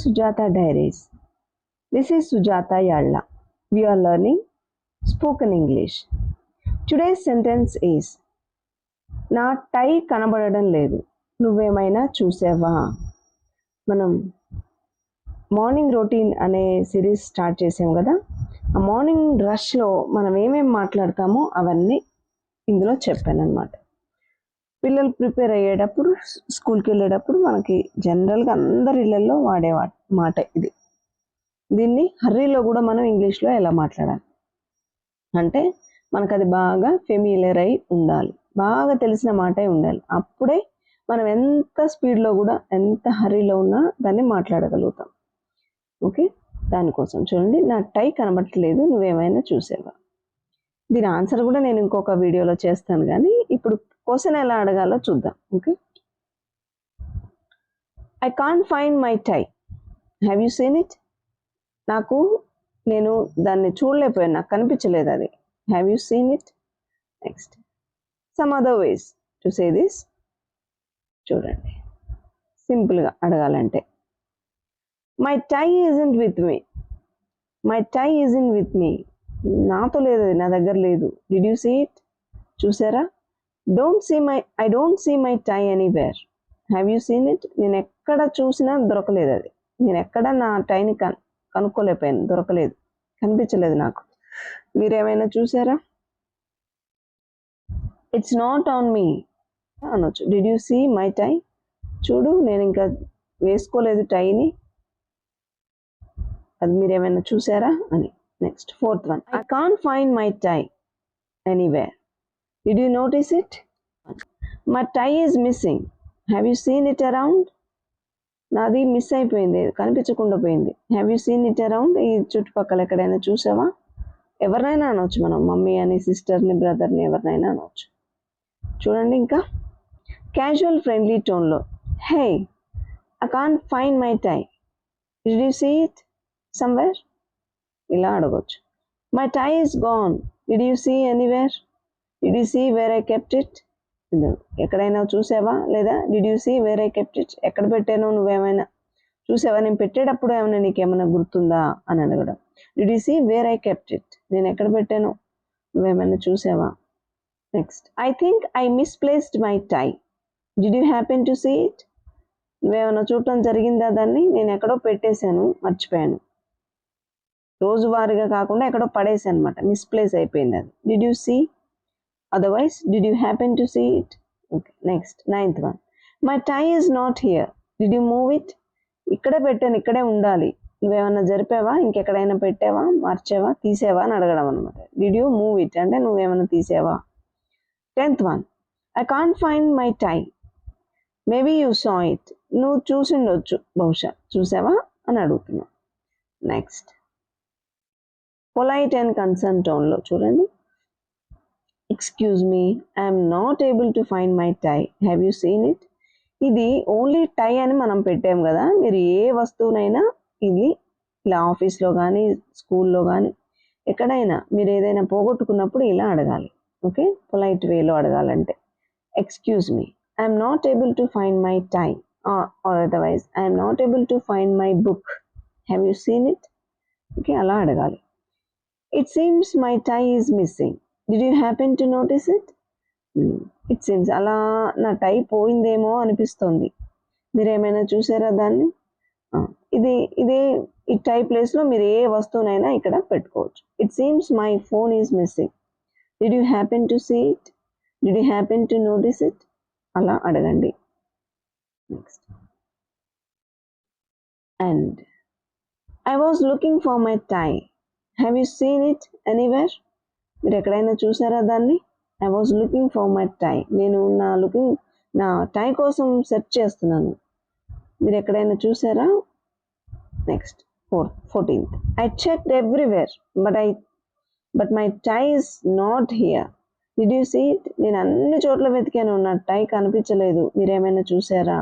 Sujata Diaries. This is Sujata Yalla. We are learning spoken English. Today's sentence is నా టై కనబడడం లేదు, నువ్వేమైనా చూసావా? మనం మార్నింగ్ రొటీన్ అనే సిరీస్ స్టార్ట్ చేసాం కదా. ఆ మార్నింగ్ రష్లో మనం ఏమేమి మాట్లాడతామో అవన్నీ ఇందులో చెప్పాను అనమాట. పిల్లలు ప్రిపేర్ అయ్యేటప్పుడు, స్కూల్కి వెళ్ళేటప్పుడు మనకి జనరల్గా అందరి ఇళ్ళల్లో వాడే మాట ఇది. దీన్ని హర్రీలో కూడా మనం ఇంగ్లీష్లో ఎలా మాట్లాడాలి అంటే మనకు అది బాగా ఫెమిలియర్ అయి ఉండాలి, బాగా తెలిసిన మాటే ఉండాలి. అప్పుడే మనం ఎంత స్పీడ్లో కూడా, ఎంత హర్రీలో ఉన్నా దాన్ని మాట్లాడగలుగుతాం. ఓకే, దానికోసం చూడండి, నా టై కనబడట్లేదు, నువ్వేమైనా చూసావా? దీని ఆన్సర్ కూడా నేను ఇంకొక వీడియోలో చేస్తాను, కానీ ఇప్పుడు క్వశ్చన్ ఎలా అడగాలో చూద్దాం. Okay, I can't find my tie, have you seen it? నేను దాన్ని చూడలేకపోయాను, నాకు కనిపించలేదు అది. Have you seen it? Next, some other ways to say this. చూడండి, సింపుల్గా అడగాలంటే my tie isn't with me, my tie isn't with me, నాతో లేదు, నా దగ్గర లేదు. Did you see it? చూసారా? I don't see my tie anywhere, have you seen it? నేను ఎక్కడ చూసినా దొరకలేదు అది, నేను ఎక్కడ నా టైని కనుక్కోలేకపోయాను, దొరకలేదు, కనిపించలేదు నాకు. మీరేమైనా చూసారా? ఇట్స్ నాట్ ఆన్ మీ అనొచ్చు. Did you see my tie? చూడు, నేను ఇంకా వేసుకోలేదు టైని, అది మీరేమైనా చూసారా అని. Next, fourth one, I can't find my tie anywhere, did you notice it? My tie is missing, have you seen it around? నాది మిస్ అయిపోయింది, కనిపించకుండా పోయింది. Have you seen it around? ఈ చుట్టుపక్కల ఎక్కడైనా చూసావా? ఎవరినైనా అనవచ్చు మనం, మమ్మీ అని, సిస్టర్ని, బ్రదర్ని, ఎవరినైనా అనవచ్చు. చూడండి, ఇంకా క్యాజువల్ ఫ్రెండ్లీ టోన్లో, hey I can't find my tie, did you see it somewhere? ఇలా అడగొచ్చు. My tie is gone, did you see anywhere? Did you see where I kept it? ఎక్కడైనా చూసావా లేదా? Did you see where I kept it? ఎక్కడ పెట్టానో నువ్వేమైనా చూసావా? నేను పెట్టేటప్పుడు ఏమైనా నీకేమైనా గుర్తుందా అని అడగడం. Did you see where I kept it? నేను ఎక్కడ పెట్టానో నువ్వేమైనా చూసావా? Next, I think I misplaced my tie, did you happen to see it? నువ్వేమైనా చూడటం జరిగిందా దాన్ని? నేను ఎక్కడో పెట్టేశాను, మర్చిపోయాను. రోజువారీగా కాకుండా ఎక్కడో పడేసాను అనమాట, మిస్ప్లేస్ అయిపోయింది అది. Did you see? Otherwise, did you happen to see it? Okay, next, ninth one, my tie is not here, did you move it? ఇక్కడే పెట్టాను, ఇక్కడే ఉండాలి, నువ్వేమన్నా జరిపావా? ఇంకెక్కడైనా పెట్టావా? మార్చావా? తీసావా అని అడగడం అనమాట. డిడ్ యూ మూవ్ ఇట్ అంటే నువ్వేమైనా తీసావా? 10th one, I can't find my tie, maybe you saw it, నువ్వు చూసిండొచ్చు, బహుశా చూసావా అని అడుగుతున్నావు. నెక్స్ట్, పొలైట్ అండ్ కన్సర్న్ టోన్లో చూడండి, excuse me, I'm not able to find my tie, have you seen it? ఇది ఓన్లీ టై అని మనం పెట్టాం కదా. మీరు ఏ వస్తువునైనా ఇది ఇలా ఆఫీస్లో కానీ, స్కూల్లో కానీ, ఎక్కడైనా మీరు ఏదైనా పోగొట్టుకున్నప్పుడు ఇలా అడగాలి. ఓకే, పొలైట్ వేలో అడగాలంటే, excuse me, I'm not able to find my tie, or otherwise I'm not able to find my book, have you seen it? Okay, అలా అడగాలి. It seems my tie is missing, did you happen to notice it? It seems, అలా నా టై పోయిందేమో అనిపిస్తుంది, మీరేమైనా చూసారా దాన్ని? ఇదే ఈ టై ప్లేస్లో మీరు ఏ వస్తువునైనా ఇక్కడ పెట్టుకోవచ్చు. It seems my phone is missing, did you happen to see it? Did you happen to notice it? అలా అడగండి. Next, and I was looking for my tie, have you seen it anywhere? మీరు ఎక్కడైనా చూసారా దాన్ని? I was looking for my tie, నేను నా tie కోసం search చేస్తున్నాను, మీరు ఎక్కడైనా చూసారా? Next, 14th, I checked everywhere but my tie is not here, did you see it? నేను అన్ని చోట్ల వెతికాను, నా టై కనిపించలేదు, మీరేమైనా చూసారా?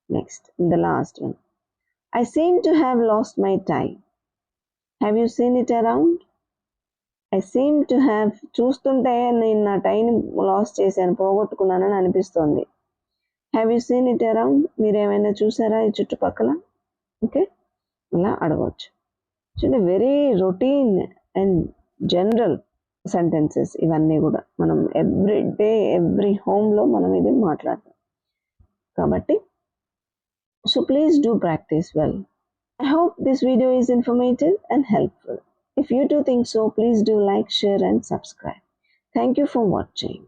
Next, the last one, I seem to have lost my tie, have you seen it around? I seem to have, చూస్తుంటే నేను నా టైని లాస్ చేశాను, పోగొట్టుకున్నానని అనిపిస్తోంది. Have you seen it around? మీరేమైనా చూసారా ఈ చుట్టుపక్కల? ఓకే. అలా అడగవచ్చు. చూడండి, very routine and general sentences ఇవన్నీ కూడా మనం ఎవ్రీ డే ఎవ్రీ హోమ్లో మనం ఇది మాట్లాడతాం కాబట్టి so please do practice well. I hope this video is informative and helpful. If you too think so, please do like, share and subscribe. Thank you for watching.